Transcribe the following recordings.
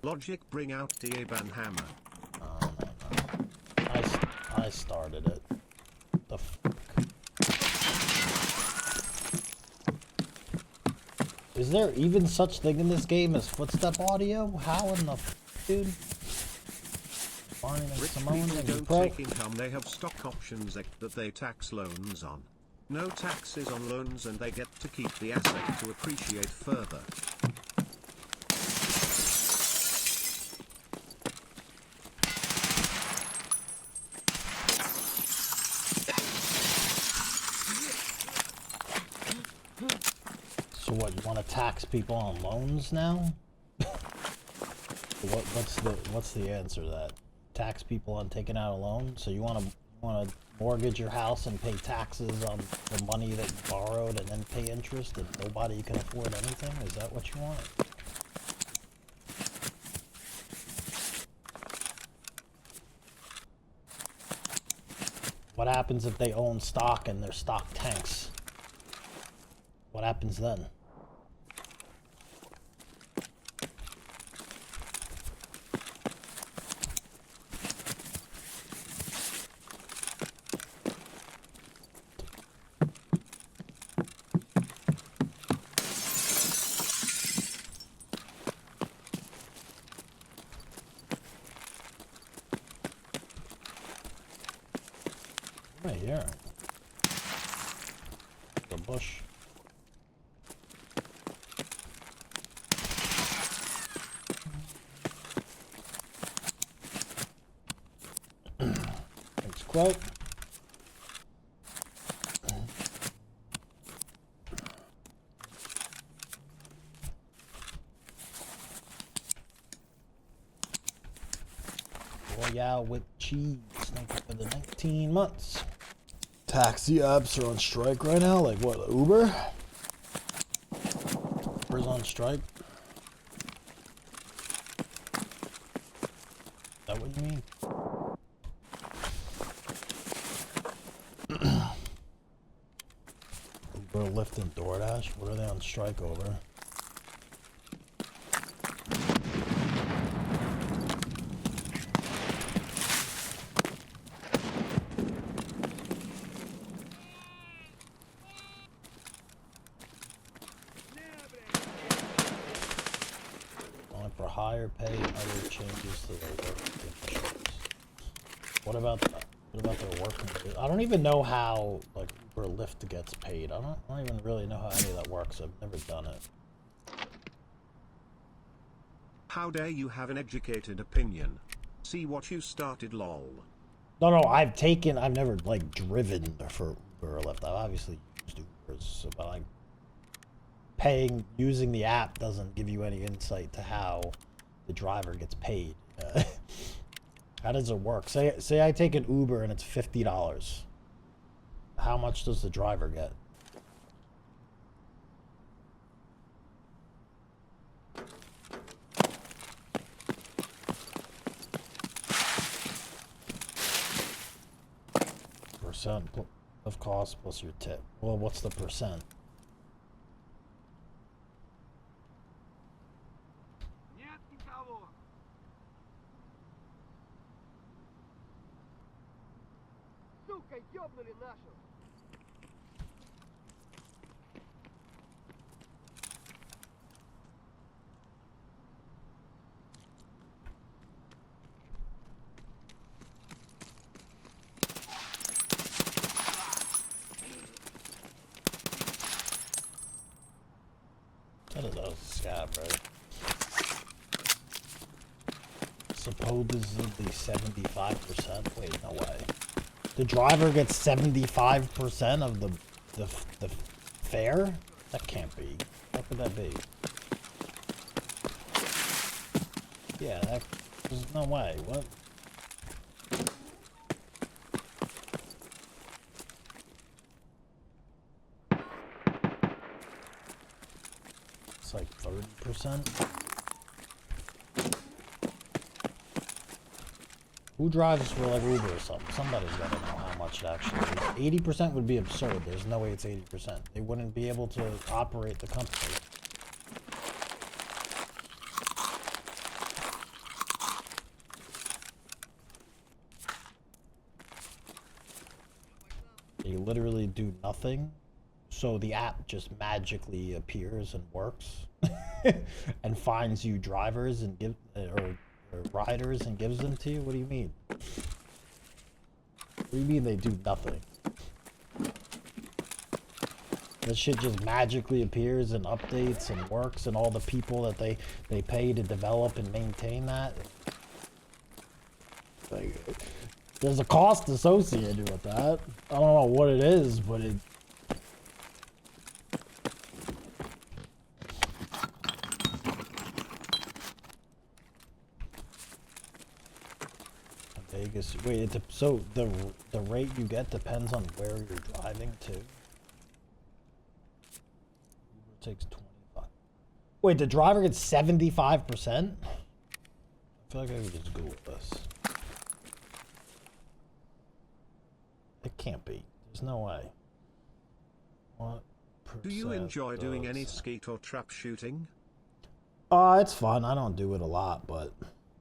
Logic, bring out the A-Ban hammer. Oh, no. I started it. The fuck? Is there even such thing in this game as footstep audio? How in the dude? Rich people don't take income, they have stock options that they tax loans on. No taxes on loans and they get to keep the asset to appreciate further. So what, you want to tax people on loans now? What's the answer to that? Tax people on taking out a loan? So you want to mortgage your house and pay taxes on the money that you borrowed and then pay interest and nobody can afford anything? Is that what you want? What happens if they own stock and their stock tanks? What happens then? Right here. The bush. Thanks, quote. Royale with cheese. Thank you for the 19 months. Taxi apps are on strike right now? Like what, Uber? Uber's on strike? Is that what you mean? Uber, Lyft, and DoorDash? What are they on strike over? For higher pay and other changes to their work conditions. What about their working? I don't even know how like Uber Lyft gets paid. I don't even really know how any of that works. I've never done it. How dare you have an educated opinion? See what you started, lol. No, I've never like driven for Uber or Lyft. I've obviously used Ubers, but like using the app doesn't give you any insight to how the driver gets paid. How does it work? Say I take an Uber and it's $50. How much does the driver get? Percent of cost plus your tip. Well, what's the percent? That is a scab, right? Supposedly 75%. Wait, no way. The driver gets 75% of the fare? That can't be. What could that be? Yeah, there's no way. What? It's like 30%. Who drives for like Uber or something? Somebody's got to know how much it actually is. 80% would be absurd. There's no way it's 80%. They wouldn't be able to operate the company. literally do nothing. So the app just magically appears and works and finds you drivers and or riders and gives them to you? What do you mean? What do you mean they do nothing? This shit just magically appears and updates and works, and all the people that they pay to develop and maintain that. Like, there's a cost associated with that. I don't know what it is, but it... Vegas. Wait, so the rate you get depends on where you're driving to? It takes 25. Wait, the driver gets 75%? I feel like I could just Google this. It can't be. There's no way. What percent? Do you enjoy doing any skeet or trap shooting? It's fun. I don't do it a lot, but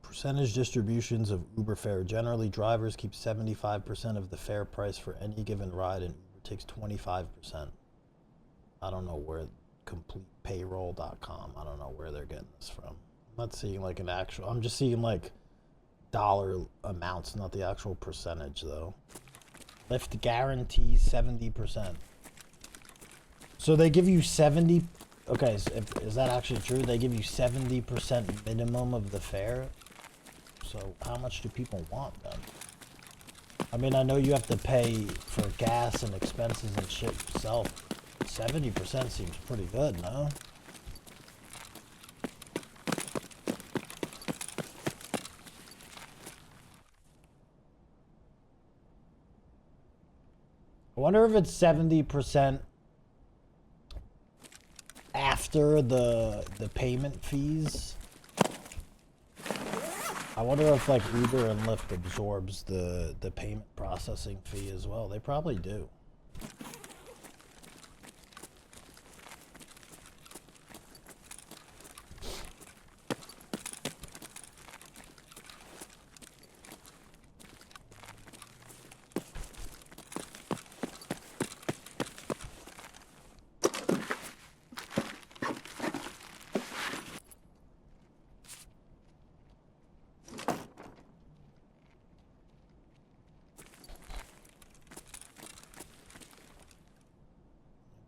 percentage distributions of Uber fare. Generally, drivers keep 75% of the fare price for any given ride, and Uber takes 25%. I don't know where completepayroll.com. I don't know where they're getting this from. I'm not seeing like an actual. I'm just seeing like dollar amounts, not the actual percentage though. Lyft guarantees 70%. So they give you 70. Okay, so is that actually true? They give you 70% minimum of the fare. So how much do people want then? I mean, I know you have to pay for gas and expenses and shit yourself. 70% seems pretty good, no? I wonder if it's 70% after the payment fees. I wonder if like Uber and Lyft absorbs the payment processing fee as well. They probably do.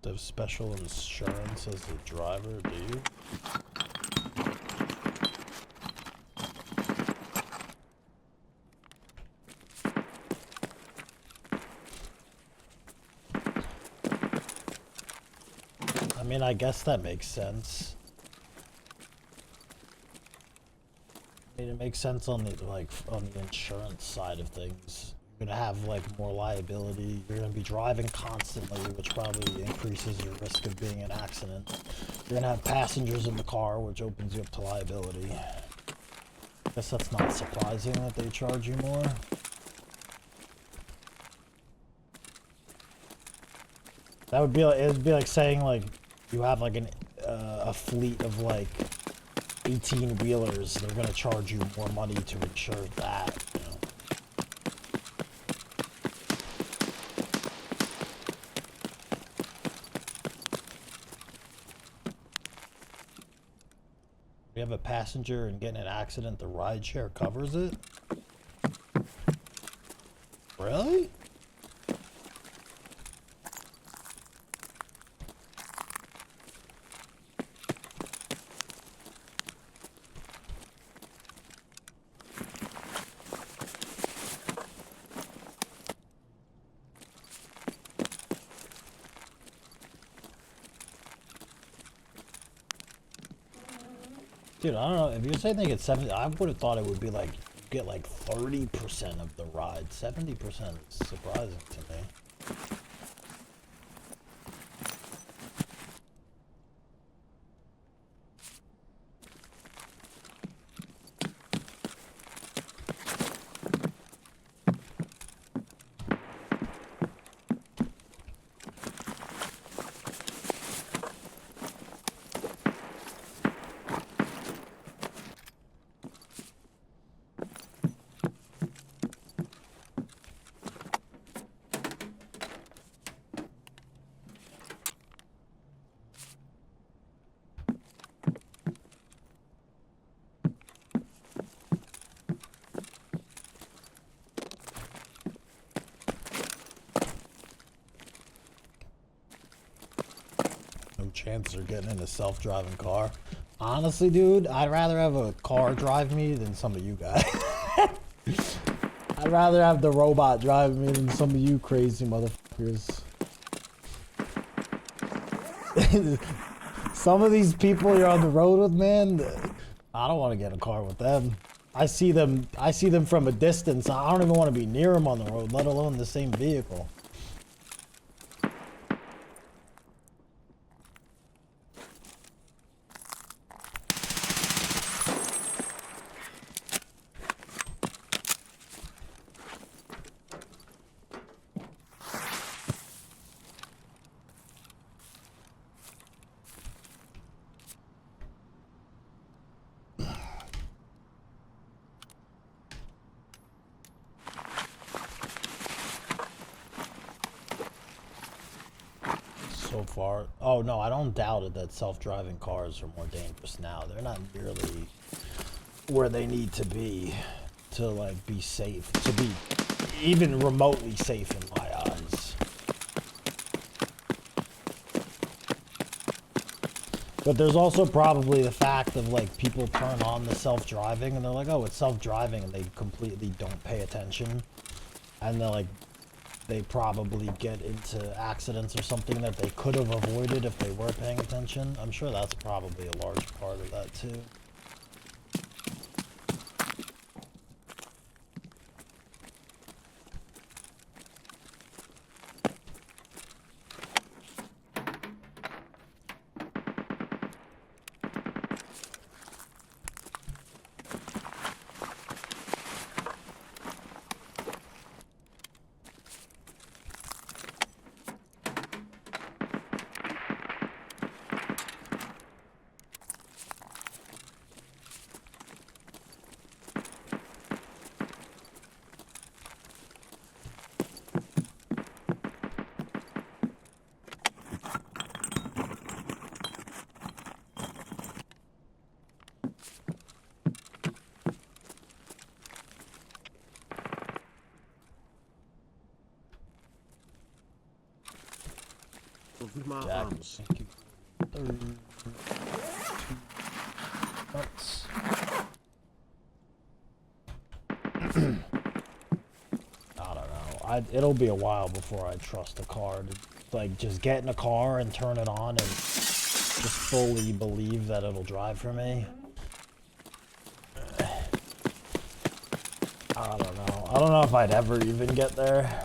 Have special insurance as a driver, do you? I mean, I guess that makes sense. I mean, it makes sense on the on the insurance side of things. You're gonna have like more liability. You're gonna be driving constantly, which probably increases your risk of being in an accident. You're gonna have passengers in the car, which opens you up to liability. I guess that's not surprising that they charge you more. That would be like, it would be like saying like you have like a fleet of like 18 wheelers. They're gonna charge you more money to insure that. You know? You have a passenger and get in an accident, the rideshare covers it? Really? Dude, I don't know. If you're saying they get 70, I would have thought it would be like, you get like 30% of the ride. 70% is surprising to me. chances of getting in a self-driving car. Honestly, dude, I'd rather have a car drive me than some of you guys. I'd rather have the robot drive me than some of you crazy motherfuckers. Some of these people you're on the road with, man, I don't want to get in a car with them. I see them from a distance. I don't even want to be near them on the road, let alone the same vehicle. So far, oh no, I don't doubt it that self-driving cars are more dangerous now. They're not nearly where they need to be to like be safe, to be even remotely safe in my eyes. But there's also probably the fact of like people turn on the self-driving and they're like, oh, it's self-driving, and they completely don't pay attention, and they're like, they probably get into accidents or something that they could have avoided if they were paying attention. I'm sure that's probably a large part of that too. Jack, thank you. I don't know. It'll be a while before I trust a car to, like, just get in a car and turn it on and just fully believe that it'll drive for me. I don't know. I don't know if I'd ever even get there.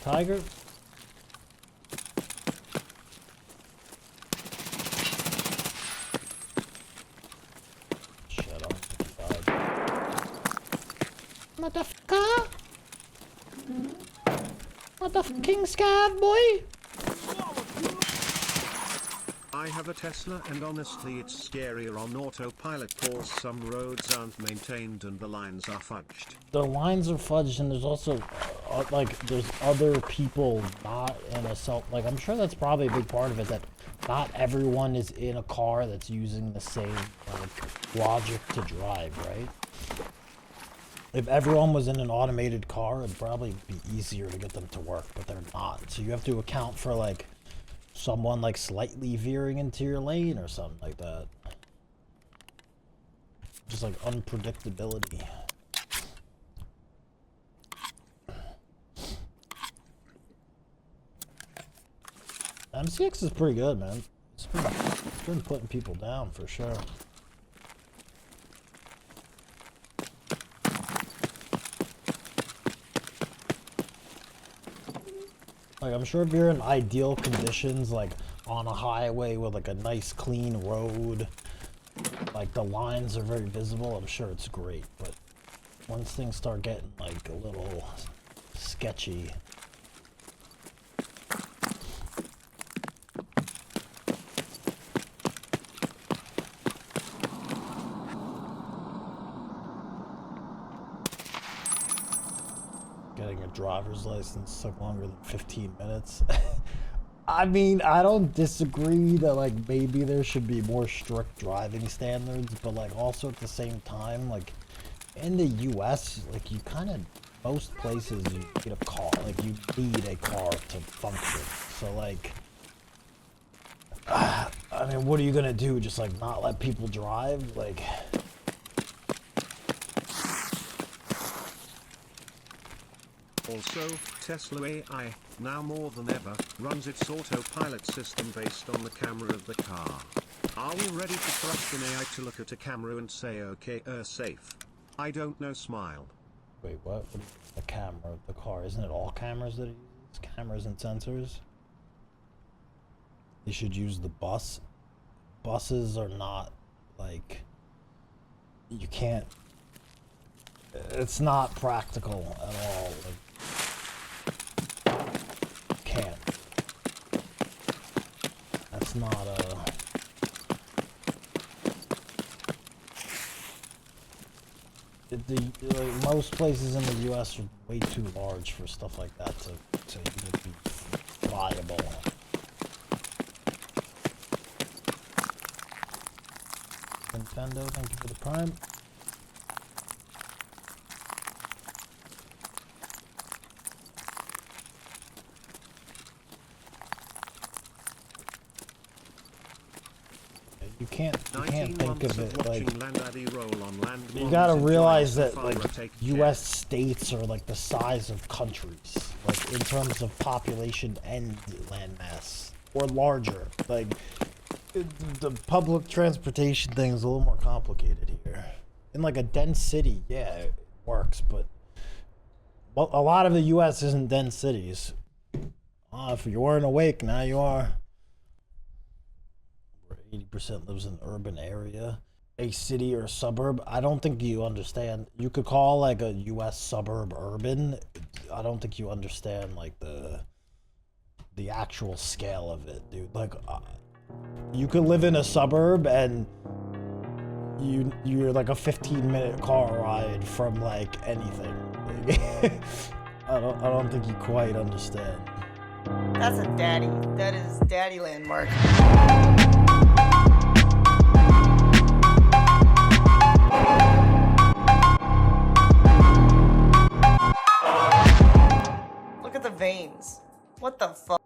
Tiger. Shut up. Motherfucker. Motherfucking scab boy. I have a Tesla and honestly it's scarier on autopilot cause some roads aren't maintained and the lines are fudged. The lines are fudged and there's also like there's other people not in a like I'm sure that's probably a big part of it, that not everyone is in a car that's using the same like logic to drive, right? If everyone was in an automated car, it'd probably be easier to get them to work, but they're not. So you have to account for like someone like slightly veering into your lane or something like that. Just like unpredictability. MCX is pretty good, man. It's been putting people down for sure. Like, I'm sure if you're in ideal conditions, like on a highway with like a nice clean road, like the lines are very visible, I'm sure it's great. But once things start getting like a little sketchy, getting a driver's license took longer than 15 minutes. I mean, I don't disagree that like maybe there should be more strict driving standards, but like also at the same time, like in the US, like you kind of, most places you need a car, like you need a car to function. So like, I mean, what are you gonna do? Just like not let people drive? Like, Also, Tesla AI, now more than ever, runs its autopilot system based on the camera of the car. Are we ready to trust an AI to look at a camera and say okay, safe? I don't know, smile. wait, what? The camera of the car, isn't it all cameras that it uses? Cameras and sensors? You should use the bus. Buses are not, like, you can't, it's not practical at all. Like, can't. That's not a... like, most places in the U.S. are way too large for stuff like that to even be viable. Nintendo, thank you for the Prime. You can't think of it like, you gotta realize that like US states are like the size of countries, like in terms of population and landmass, or larger. Like the public transportation thing is a little more complicated here. In like a dense city, yeah, it works, but well, a lot of the US isn't dense cities. If you weren't awake, now you are. 80% lives in an urban area. A city or a suburb, I don't think you understand. You could call like a US suburb urban. I don't think you understand like the actual scale of it, dude. Like you could live in a suburb and you're like a 15-minute car ride from like anything. I don't think you quite understand. That's a daddy. That is daddy landmark.